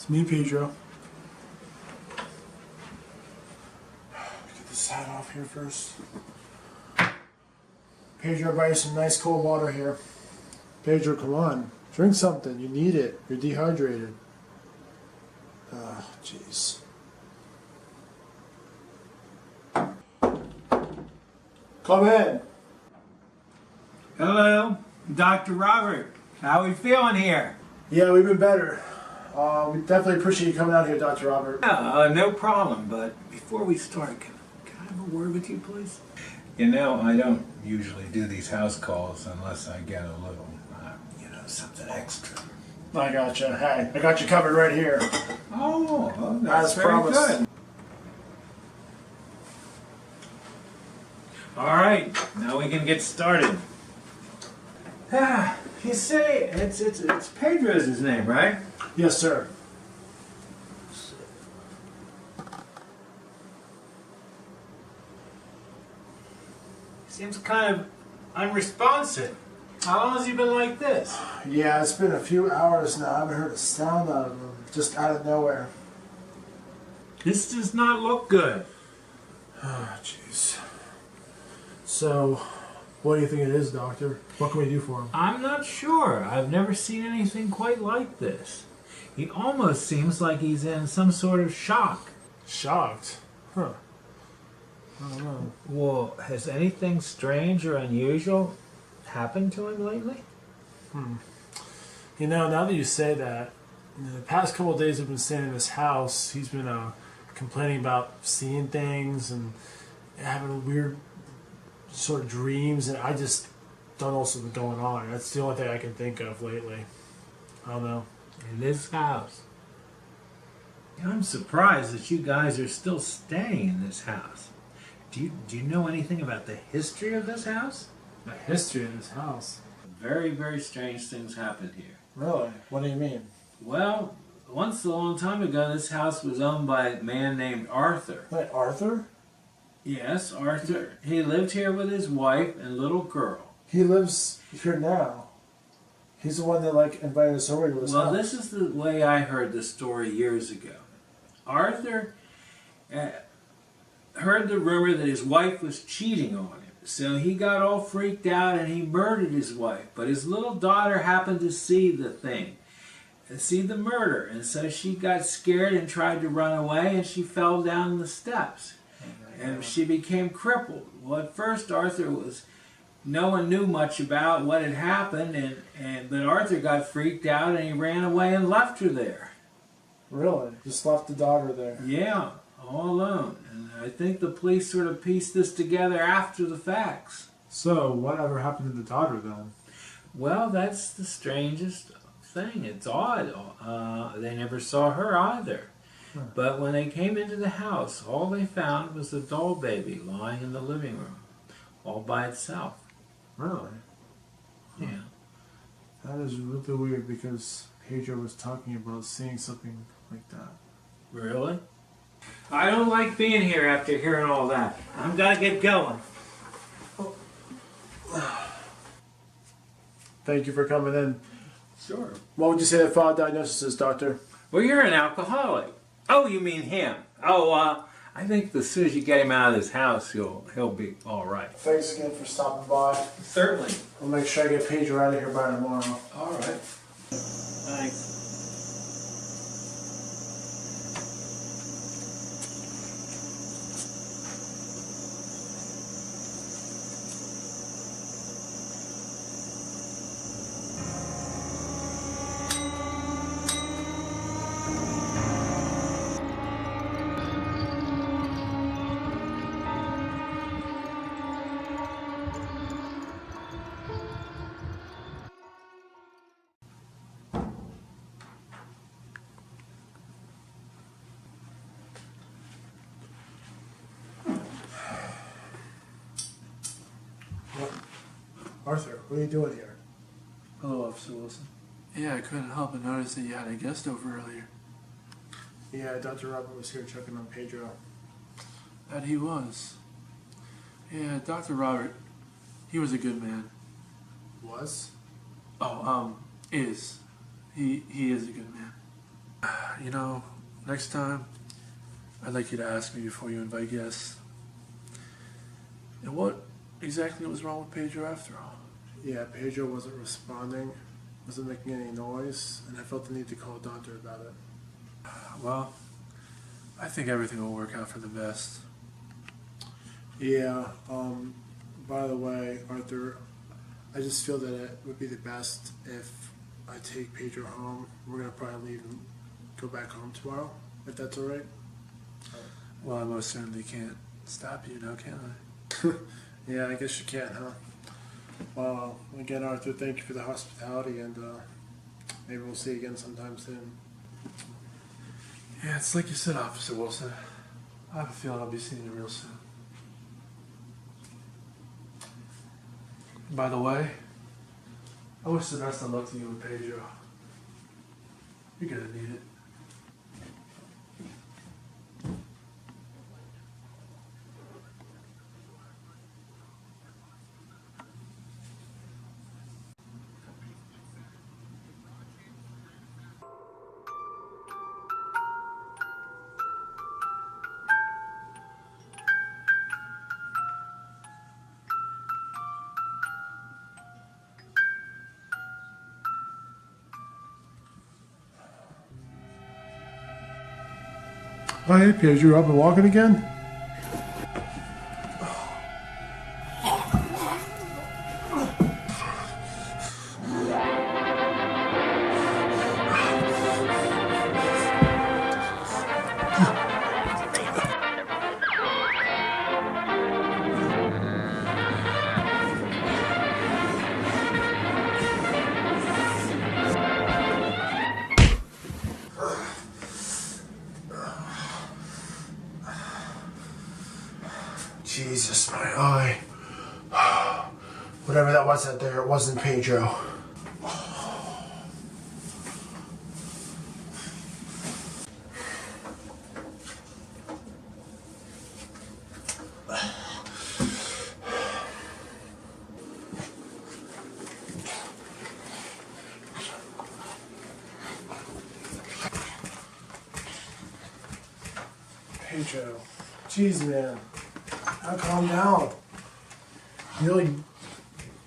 It's me, Pedro. Get this hat off here first. Pedro, buy you some nice cold water here. Pedro, come on. Drink something. You need it. You're dehydrated. Jeez. Come in. Hello, Dr. Robert. How are we feeling here? Yeah, we've been better. We definitely appreciate you coming out here, Dr. Robert. No problem, but before we start, can I have a word with you, please? You know, I don't usually do these house calls unless I get a little, something extra. I gotcha. Hey, I got you covered right here. Oh, that's As very promised. good. All right, now we can get started. You say it's Pedro's his name, right? Yes, sir. Seems kind of unresponsive. How long has he been like this? Yeah, it's been a few hours now. I haven't heard a sound out of him. Just out of nowhere. This does not look good. Oh, jeez. So, what do you think it is, Doctor? What can we do for him? I'm not sure. I've never seen anything quite like this. He almost seems like he's in some sort of shock. Shocked? Huh. I don't know. Well, has anything strange or unusual happened to him lately? You know, now that you say that, the past couple of days I've been staying in this house, he's been complaining about seeing things and having weird sort of dreams, and I just don't know what's been going on. That's the only thing I can think of lately. I don't know. In this house. I'm surprised that you guys are still staying in this house. Do you know anything about the history of this house? The history of this house? Very, very strange things happened here. Really? What do you mean? Well, once a long time ago, this house was owned by a man named Arthur. Wait, Arthur? Yes, Arthur. He lived here with his wife and little girl. He lives here now. He's the one that, invited us over to his house. Well, this is the way I heard the story years ago. Arthur heard the rumor that his wife was cheating on him. So he got all freaked out and he murdered his wife. But his little daughter happened to see the thing, and see the murder. And so she got scared and tried to run away, and she fell down the steps. And she became crippled. Well, at first no one knew much about what had happened, but Arthur got freaked out and he ran away and left her there. Really? Just left the daughter there? Yeah, all alone. And I think the police sort of pieced this together after the facts. So, whatever happened to the daughter then? Well, that's the strangest thing. It's odd. They never saw her either. Huh. But when they came into the house, all they found was a doll baby lying in the living room, all by itself. Really? Yeah. That is really weird because Pedro was talking about seeing something like that. Really? I don't like being here after hearing all that. I'm gonna get going. Thank you for coming in. Sure. What would you say the final diagnosis is, Doctor? Well, you're an alcoholic. Oh, you mean him? Oh, I think as soon as you get him out of this house, he'll be all right. Thanks again for stopping by. Certainly. I'll make sure I get Pedro out of here by tomorrow. All right. Thanks. Arthur, what are you doing here? Hello, Officer Wilson. Yeah, I couldn't help but notice that you had a guest over earlier. Yeah, Dr. Robert was here checking on Pedro. That he was. Yeah, Dr. Robert, he was a good man. Was? Oh, is. He is a good man. You know, next time, I'd like you to ask me before you invite guests. And what exactly was wrong with Pedro after all? Yeah, Pedro wasn't responding, wasn't making any noise, and I felt the need to call a doctor about it. Well, I think everything will work out for the best. Yeah, by the way, Arthur, I just feel that it would be the best if I take Pedro home. We're gonna probably leave and go back home tomorrow, if that's alright. Well, I most certainly can't stop you now, can I? Yeah, I guess you can, huh? Well, again, Arthur, thank you for the hospitality, and maybe we'll see you again sometime soon. Yeah, it's like you said, Officer Wilson. I have a feeling I'll be seeing you real soon. By the way, I wish the best of luck to you and Pedro. You're gonna need it. Oh, hey, Pedro, you're up and walking again? Jesus, my eye. Whatever that was out there, it wasn't Pedro. Pedro, jeez, man. Now calm down. You really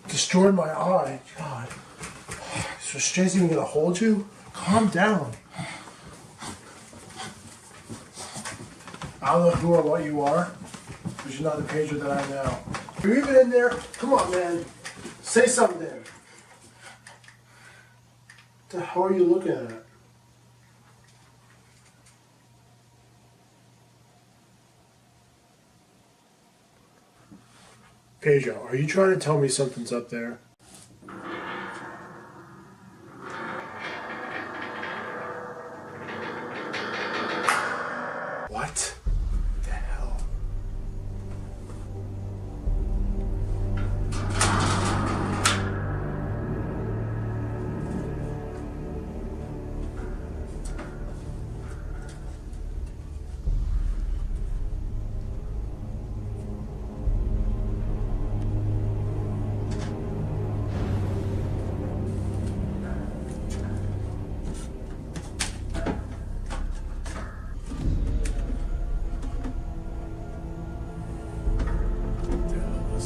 destroyed my eye. God. So Stray's even gonna hold you? Calm down. I don't know who or what you are, but you're not the Pedro that I know. You're even in there? Come on, man. Say something. What the hell are you looking at? Pedro, are you trying to tell me something's up there? What the hell?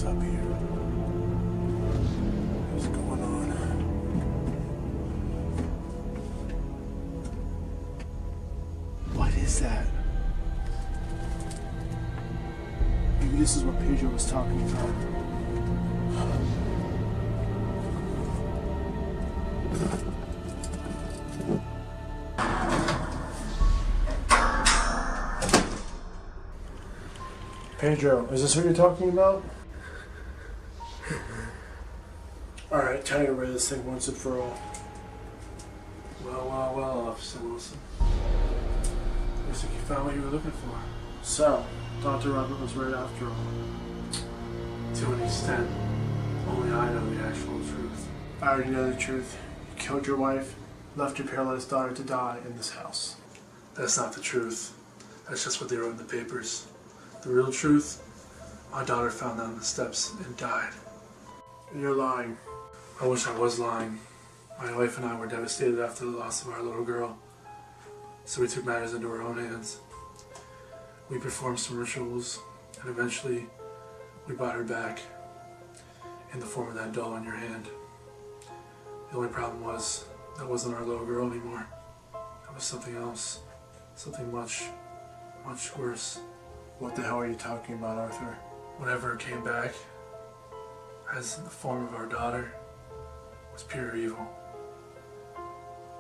Up here. What's going on? What is that? Maybe this is what Pedro was talking about. Pedro, is this what you're talking about? Alright, time to get rid of this thing once and for all. Well, Officer Wilson. Looks like you found what you were looking for. So, Dr. Robert was right after all. To an extent, only I know the actual truth. I already know the truth. You killed your wife, left your paralyzed daughter to die in this house. That's not the truth. That's just what they wrote in the papers. The real truth, my daughter fell down the steps and died. You're lying. I wish I was lying. My wife and I were devastated after the loss of our little girl. So we took matters into our own hands. We performed some rituals, and eventually we brought her back in the form of that doll in your hand. The only problem was that wasn't our little girl anymore. That was something else. Something much, much worse. What the hell are you talking about, Arthur? Whatever came back as in the form of our daughter was pure evil.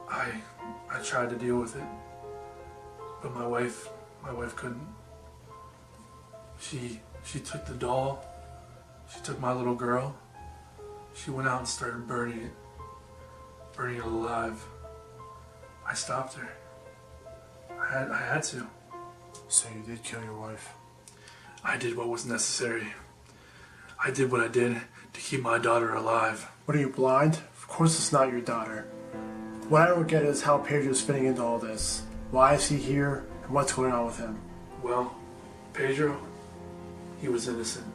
I tried to deal with it, but my wife couldn't. She took the doll, she took my little girl, she went out and started burning it alive. I stopped her. I had to. So you did kill your wife? I did what was necessary. I did what I did to keep my daughter alive. What, are you blind? Of course it's not your daughter. What I don't get is how Pedro's fitting into all this. Why is he here, and what's going on with him? Well, Pedro, he was innocent.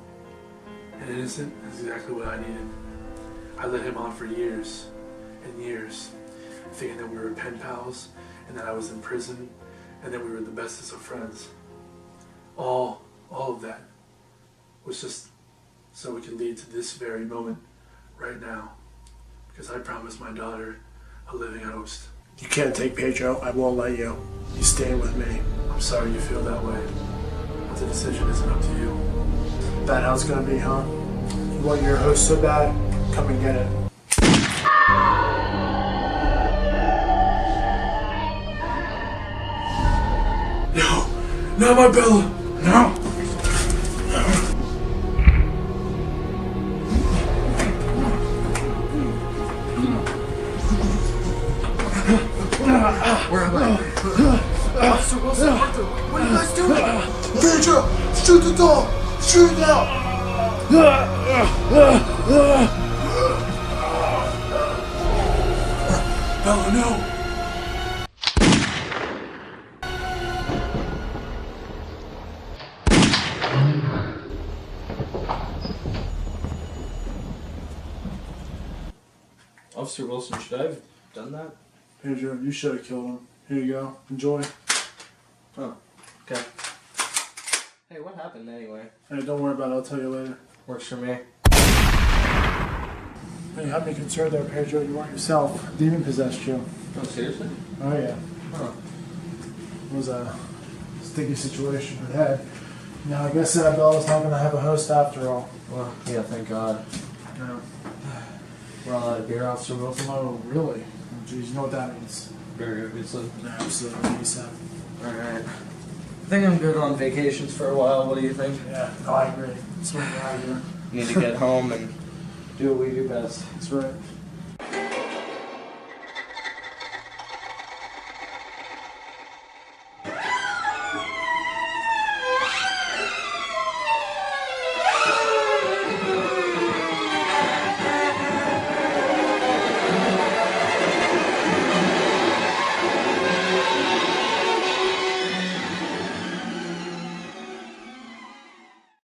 And innocent is exactly what I needed. I let him on for years and years, thinking that we were pen pals, and that I was in prison, and that we were the bestest of friends. All of that was just so we could lead to this very moment right now. Because I promised my daughter a living host. You can't take Pedro. I won't let you. You stay with me. I'm sorry you feel that way, but the decision isn't up to you. That how it's gonna be, huh? You want your host so bad? Come and get it. No! Not my Bella! No! Where am I? Officer Wilson, Arthur, what are you guys doing? Pedro! Shoot the dog! Shoot it now! Bella, no! Officer Wilson, should I have done that? Pedro, you should have killed him. Here you go. Enjoy. Oh, okay. Hey, what happened anyway? Hey, don't worry about it. I'll tell you later. Works for me. Hey, you had me concerned there, Pedro. You weren't yourself. Demon possessed you. Oh, seriously? Oh, yeah. Huh. It was a sticky situation, but hey. Now, I guess Bella's not going to have a host after all. Well, yeah, thank God. No. We're all out of beer, Officer Wilson. Oh, really? Oh, geez, you know what that means. Very obviously. Absolutely, he said. Alright. I think I'm good on vacations for a while. What do you think? Yeah, no, I agree. That's what we're out here. Need to get home and do what we do best. That's right.